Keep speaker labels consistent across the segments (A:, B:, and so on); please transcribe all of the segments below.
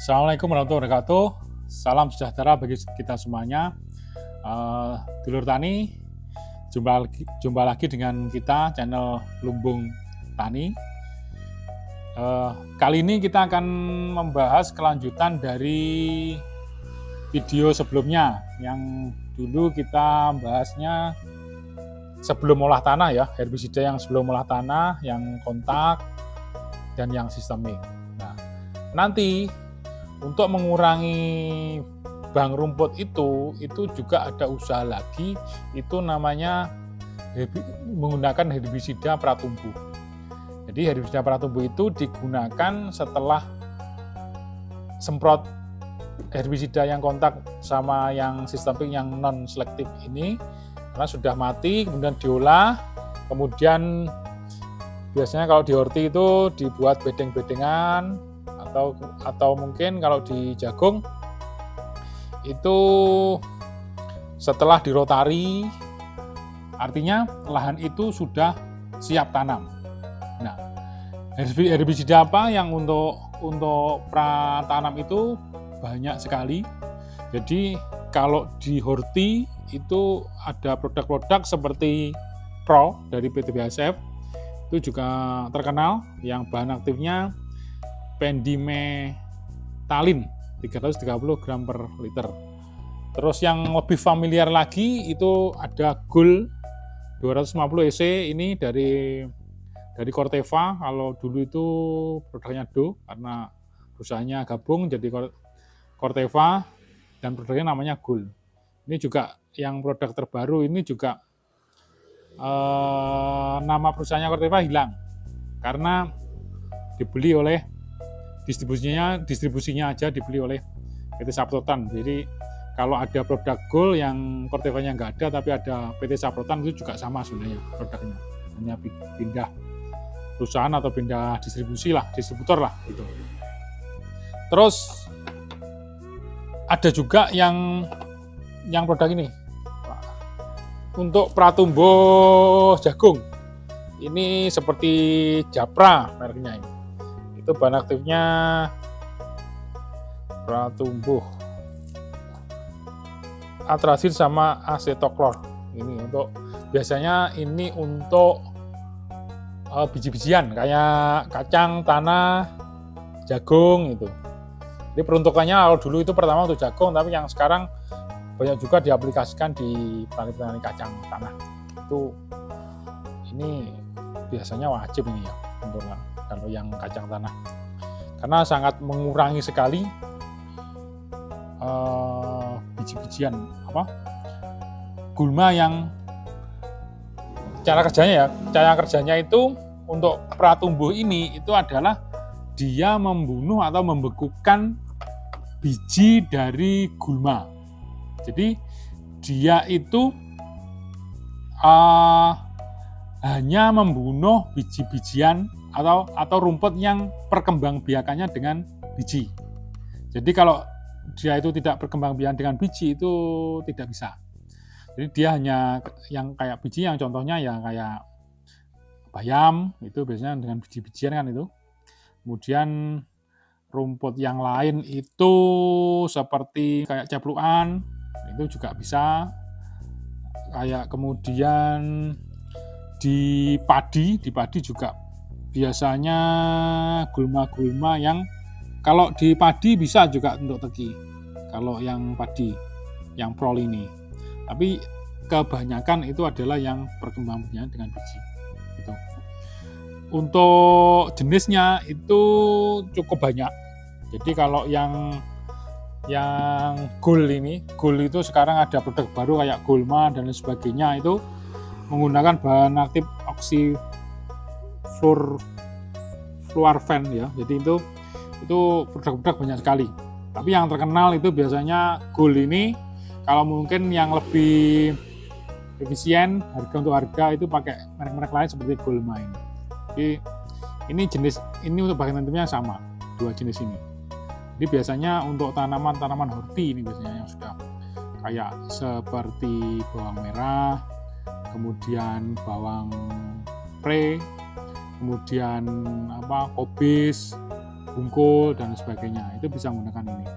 A: Assalamualaikum warahmatullahi wabarakatuh. Salam sejahtera bagi kita semuanya. Dulur Tani, jumpa lagi dengan kita channel Lumbung Tani. Kali ini kita akan membahas kelanjutan dari video sebelumnya yang dulu kita bahasnya sebelum olah tanah ya, herbisida yang sebelum olah tanah, yang kontak dan yang sistemik. Nah, nanti untuk mengurangi bang rumput itu juga ada usaha lagi, itu namanya menggunakan herbisida pratumbuh. Jadi herbisida pratumbuh itu digunakan setelah semprot herbisida yang kontak sama yang sistemik yang non selektif ini, karena sudah mati, kemudian diolah, kemudian biasanya kalau di horti itu dibuat bedeng-bedengan, atau mungkin kalau di jagung itu setelah dirotari, artinya lahan itu sudah siap tanam. Nah, herbisida apa yang untuk pratanam itu banyak sekali. Jadi kalau di horti itu ada produk-produk seperti Pro dari PT BASF, itu juga terkenal, yang bahan aktifnya pendimetalin 330 gram per liter. Terus yang lebih familiar lagi itu ada Gold 250 EC, ini dari Corteva. Kalau dulu itu produknya Do, karena perusahaannya gabung jadi Corteva dan produknya namanya Gold. Ini juga yang produk terbaru ini juga nama perusahaannya Corteva hilang karena dibeli oleh distribusinya aja dibeli oleh PT Saprotan. Jadi kalau ada produk Gold yang Cortevanya nggak ada tapi ada PT Saprotan, itu juga sama sebenarnya produknya, hanya pindah perusahaan atau pindah distributor lah gitu. Terus ada juga yang produk ini untuk pratumbuh jagung, ini seperti Japra mereknya ini. Itu bahan aktifnya pratumbuh atrasil sama asetoklor. Ini untuk biasanya ini untuk biji-bijian kayak kacang tanah, jagung itu. Jadi peruntukannya kalau dulu itu pertama untuk jagung, tapi yang sekarang banyak juga diaplikasikan di petani-petani kacang tanah. Itu ini biasanya wajib ini ya untuk kalau yang kacang tanah, karena sangat mengurangi sekali biji-bijian gulma yang cara kerjanya itu untuk pratumbuh ini itu adalah dia membunuh atau membekukan biji dari gulma. Jadi dia itu hanya membunuh biji-bijian atau rumput yang perkembangbiakannya dengan biji. Jadi kalau dia itu tidak perkembangbiakan dengan biji itu tidak bisa. Jadi dia hanya yang kayak biji, yang contohnya ya kayak bayam, itu biasanya dengan biji-bijian kan itu. Kemudian rumput yang lain itu seperti kayak cepluan, itu juga bisa. Kayak kemudian di padi juga biasanya gulma-gulma yang kalau di padi bisa juga untuk teki, kalau yang padi yang prol ini, tapi kebanyakan itu adalah yang perkembangannya dengan biji gitu. Untuk jenisnya itu cukup banyak. Jadi kalau yang Gold itu sekarang ada produk baru kayak Gulma dan lain sebagainya, itu menggunakan bahan aktif oxyfluorphan ya. Jadi itu produk-produk banyak sekali. Tapi yang terkenal itu biasanya Gold ini. Kalau mungkin yang lebih efisien untuk harga itu pakai merek-merek lain seperti Gulma ini. Jadi ini untuk bahan aktifnya sama, dua jenis ini. Jadi biasanya untuk tanaman horti ini biasanya yang sudah kayak seperti bawang merah, kemudian bawang pre, kemudian kobis, bungkul dan sebagainya, itu bisa menggunakan ini.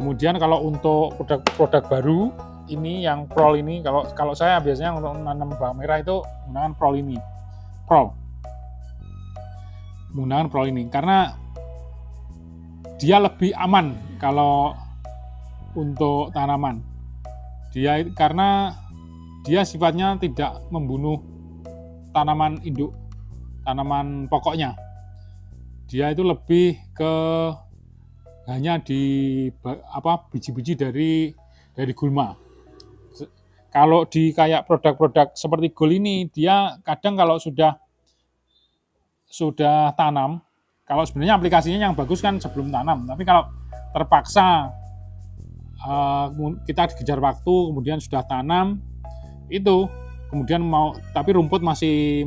A: Kemudian kalau untuk produk baru ini yang prol ini, kalau saya biasanya untuk menanam bawang merah itu menggunakan prol ini karena dia lebih aman kalau untuk tanaman. Karena dia sifatnya tidak membunuh tanaman induk, tanaman pokoknya. Dia itu lebih ke hanya di biji-biji dari gulma. Kalau di kayak produk-produk seperti Gold ini, dia kadang kalau sudah tanam, kalau sebenarnya aplikasinya yang bagus kan sebelum tanam, tapi kalau terpaksa kita dikejar waktu, kemudian sudah tanam, itu kemudian tapi rumput masih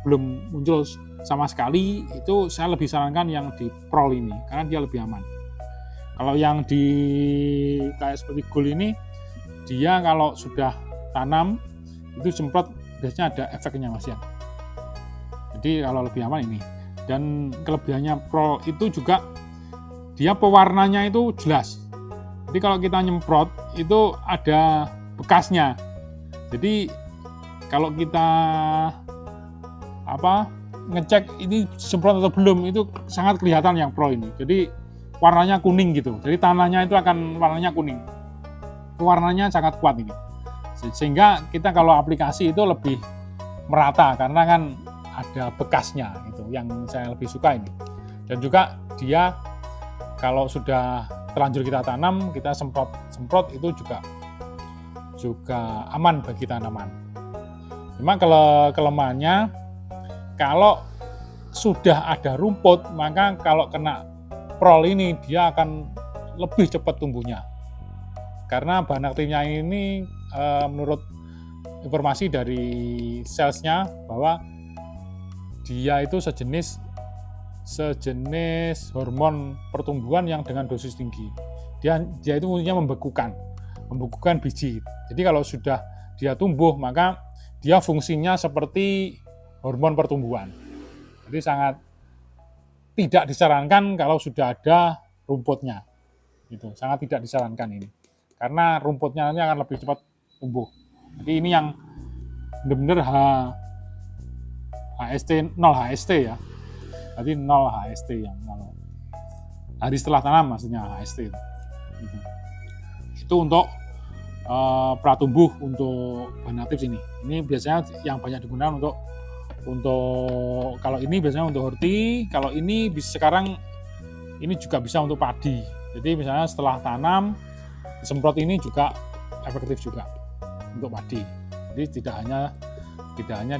A: belum muncul sama sekali, itu saya lebih sarankan yang di prol ini karena dia lebih aman. Kalau yang di kayak seperti Gold ini, dia kalau sudah tanam itu semprot biasanya ada efeknya Mas ya. Jadi kalau lebih aman ini. Dan kelebihannya prol itu juga dia pewarnanya itu jelas. Jadi kalau kita nyemprot itu ada bekasnya. Jadi kalau kita ngecek ini semprot atau belum, itu sangat kelihatan yang prol ini. Jadi warnanya kuning gitu. Jadi tanahnya itu akan warnanya kuning. Warnanya sangat kuat ini. Sehingga kita kalau aplikasi itu lebih merata karena kan ada bekasnya, itu yang saya lebih suka ini. Dan juga dia kalau sudah terlanjur kita tanam, kita semprot itu juga aman bagi tanaman. Cuma kelemahannya kalau sudah ada rumput, maka kalau kena prol ini dia akan lebih cepat tumbuhnya. Karena bahan aktifnya ini menurut informasi dari salesnya bahwa dia itu sejenis hormon pertumbuhan yang dengan dosis tinggi. Dia itu fungsinya membekukan biji. Jadi kalau sudah dia tumbuh, maka dia fungsinya seperti hormon pertumbuhan. Jadi sangat tidak disarankan kalau sudah ada rumputnya. Gitu, sangat tidak disarankan ini. Karena rumputnya nanti akan lebih cepat tumbuh. Jadi ini yang benar-benar HST 0 HST ya. Berarti 0 HST yang kalau hari setelah tanam maksudnya HST itu. Itu untuk pratumbuh untuk bahan aktif sini. Ini biasanya yang banyak digunakan untuk kalau ini biasanya untuk horti, kalau ini sekarang ini juga bisa untuk padi. Jadi misalnya setelah tanam semprot ini juga efektif juga untuk padi. Jadi tidak hanya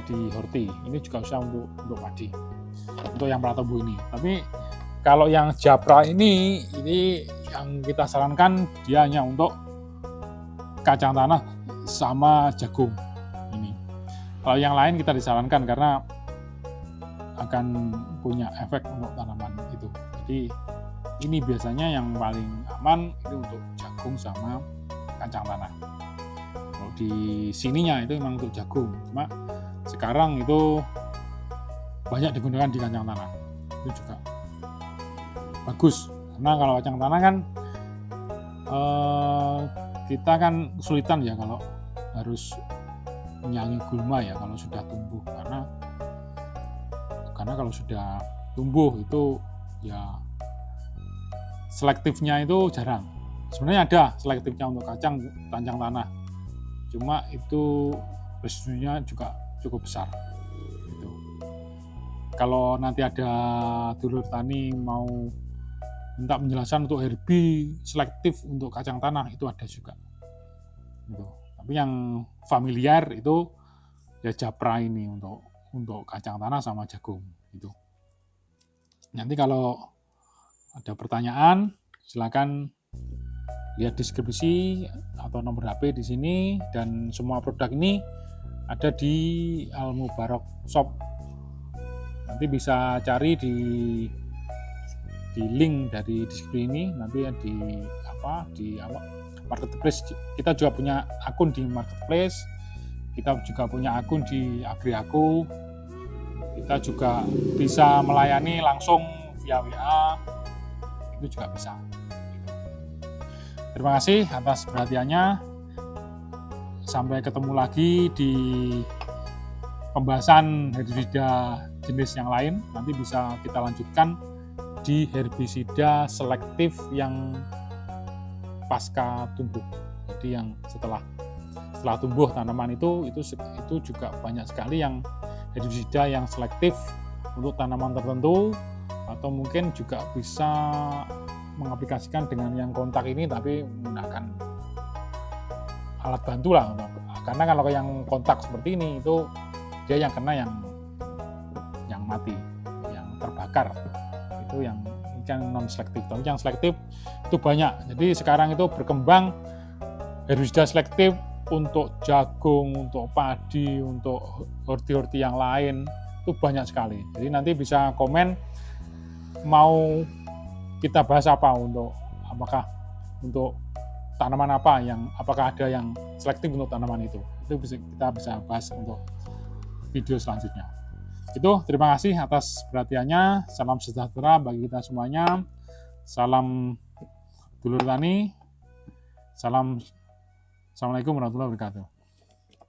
A: di horti, ini juga bisa untuk padi, untuk yang pratumbuh ini. Tapi kalau yang japra ini yang kita sarankan dia hanya untuk kacang tanah sama jagung ini. Kalau yang lain kita disarankan karena akan punya efek untuk tanaman itu. Jadi ini biasanya yang paling aman itu untuk jagung sama kacang tanah. Kalau di sininya itu memang untuk jagung, cuma sekarang itu banyak digunakan di kacang tanah. Itu juga bagus, karena kalau kacang tanah kan kita kan kesulitan ya kalau harus menyangi gulma ya kalau sudah tumbuh, karena kalau sudah tumbuh itu ya selektifnya itu jarang. Sebenarnya ada selektifnya untuk kacang tanah, cuma itu residunya juga cukup besar. Gitu. Kalau nanti ada dulur tani mau minta penjelasan untuk herbi selektif untuk kacang tanah, itu ada juga. Gitu. Tapi yang familiar itu ya japra ini untuk kacang tanah sama jagung. Gitu. Nanti kalau ada pertanyaan, silakan lihat deskripsi atau nomor HP di sini, dan semua produk ini ada di Al Mubarak Shop. Nanti bisa cari di link dari deskripsi ini, nanti di marketplace. Kita juga punya akun di marketplace, kita juga punya akun di Agriaku. Kita juga bisa melayani langsung via WA itu juga bisa. Terima kasih atas perhatiannya. Sampai ketemu lagi di pembahasan herbisida jenis yang lain. Nanti bisa kita lanjutkan di herbisida selektif yang pasca tumbuh. Jadi yang setelah tumbuh tanaman itu juga banyak sekali yang herbisida yang selektif untuk tanaman tertentu, atau mungkin juga bisa mengaplikasikan dengan yang kontak ini tapi menggunakan alat bantu lah. Karena kalau yang kontak seperti ini itu dia yang kena yang mati, yang terbakar, itu yang non selektif. Tapi yang selektif itu banyak. Jadi sekarang itu berkembang herbisida selektif untuk jagung, untuk padi, untuk horti-horti yang lain, itu banyak sekali. Jadi nanti bisa komen mau kita bahas apa, apakah untuk tanaman apa apakah ada yang selektif untuk tanaman itu kita bisa bahas untuk video selanjutnya. Itu, terima kasih atas perhatiannya. Salam sejahtera bagi kita semuanya. Salam dulur tani. Assalamualaikum warahmatullahi wabarakatuh.